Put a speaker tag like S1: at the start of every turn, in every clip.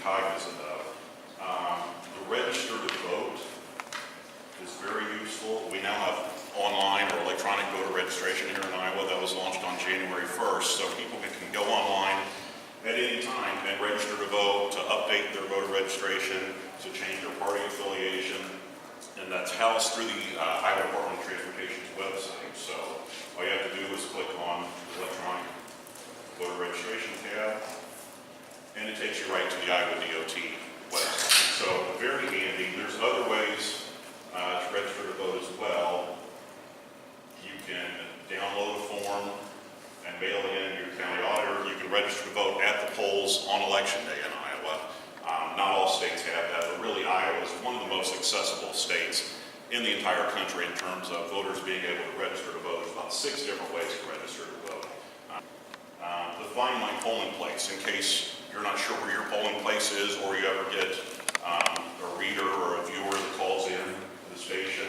S1: cognizant of. The register to vote is very useful. We now have online or electronic voter registration here in Iowa that was launched on January 1st, so people can go online at any time and register to vote, to update their voter registration, to change their party affiliation, and that's housed through the Iowa Department of Transportation's website. So all you have to do is click on the electronic voter registration tab, and it takes you right to the Iowa DOT website. So very handy. There's other ways to register to vote as well. You can download a form and mail it in to your county auditor. You can register to vote at the polls on election day in Iowa. Not all states have that, but really Iowa is one of the most accessible states in the entire country in terms of voters being able to register to vote. There's about 6 different ways to register to vote. The Find My Polling Place, in case you're not sure where your polling place is, or you ever get a reader or a viewer that calls in to the station,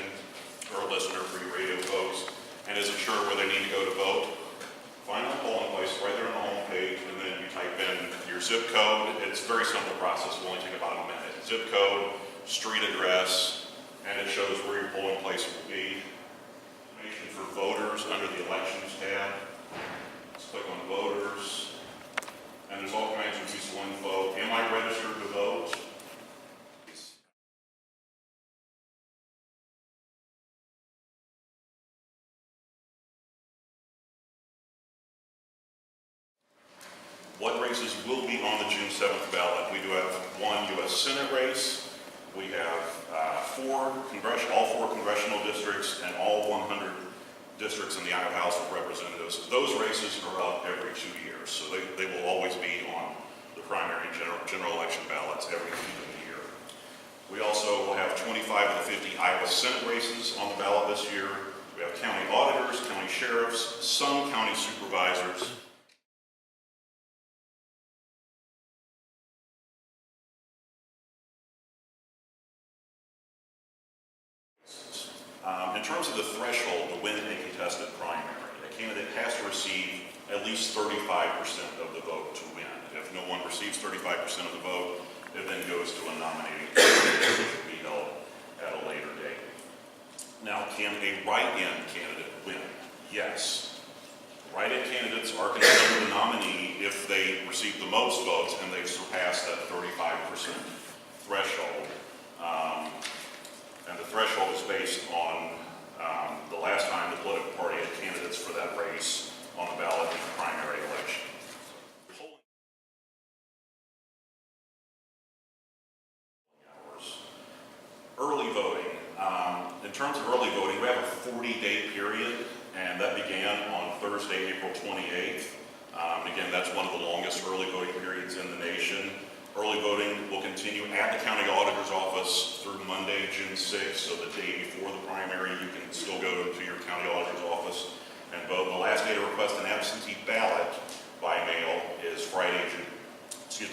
S1: or a listener for your radio folks, and isn't sure where they need to go to vote. Find My Polling Place right there on the home page, and then you type in your zip code. It's a very simple process. It will only take about a minute. Zip code, street address, and it shows where your polling place will be. Information for voters under the Elections tab. Let's click on Voters, and there's all kinds of useful info. Am I registered to vote? What races will be on the June 7th ballot? We do have one U.S. Senate race. We have all four congressional districts, and all 100 districts in the Iowa House of Representatives. Those races are up every 2 years, so they will always be on the primary and general election ballots every year. We also will have 25 of the 50 Iowa Senate races on the ballot this year. We have county auditors, county sheriffs, some county supervisors. In terms of the threshold to win a contested primary, a candidate has to receive at least 35% of the vote to win. If no one receives 35% of the vote, it then goes to a nominating committee, which will be held at a later date. Now, can a write-in candidate win? Yes. Write-in candidates are considered a nominee if they receive the most votes and they've surpassed that 35% threshold. And the threshold is based on the last time the political party had candidates for that race on the ballot in the primary election. Early voting. In terms of early voting, we have a 40-day period, and that began on Thursday, April 28th. Again, that's one of the longest early voting periods in the nation. Early voting will continue at the county auditor's office through Monday, June 6th, so the day before the primary, you can still go to your county auditor's office and vote. The last day to request an absentee ballot by mail is Friday, June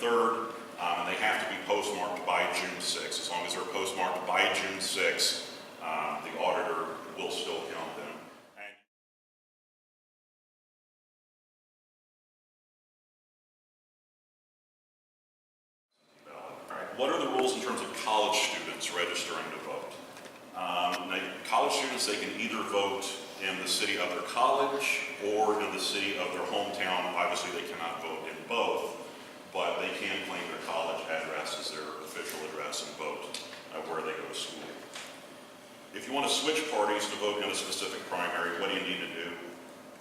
S1: 3rd, and they have to be postmarked by June 6th. As long as they're postmarked by June 6th, the auditor will still count them. What are the rules in terms of college students registering to vote? College students, they can either vote in the city of their college or in the city of their hometown. Obviously, they cannot vote in both, but they can claim their college address as their official address and vote where they go to school. If you want to switch parties to vote in a specific primary, what do you need to do?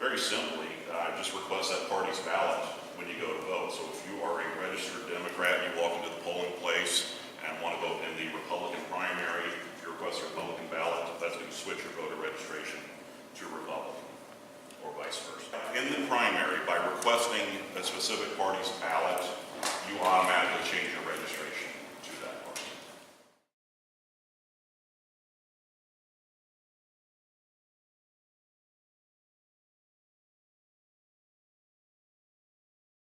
S1: Very simply, just request that party's ballot when you go to vote. So if you are a registered Democrat and you walk into the polling place and want to vote in the Republican primary, if you request a Republican ballot, that's going to switch your voter registration to Republican, or vice versa. In the primary, by requesting a specific party's ballot, you automatically change your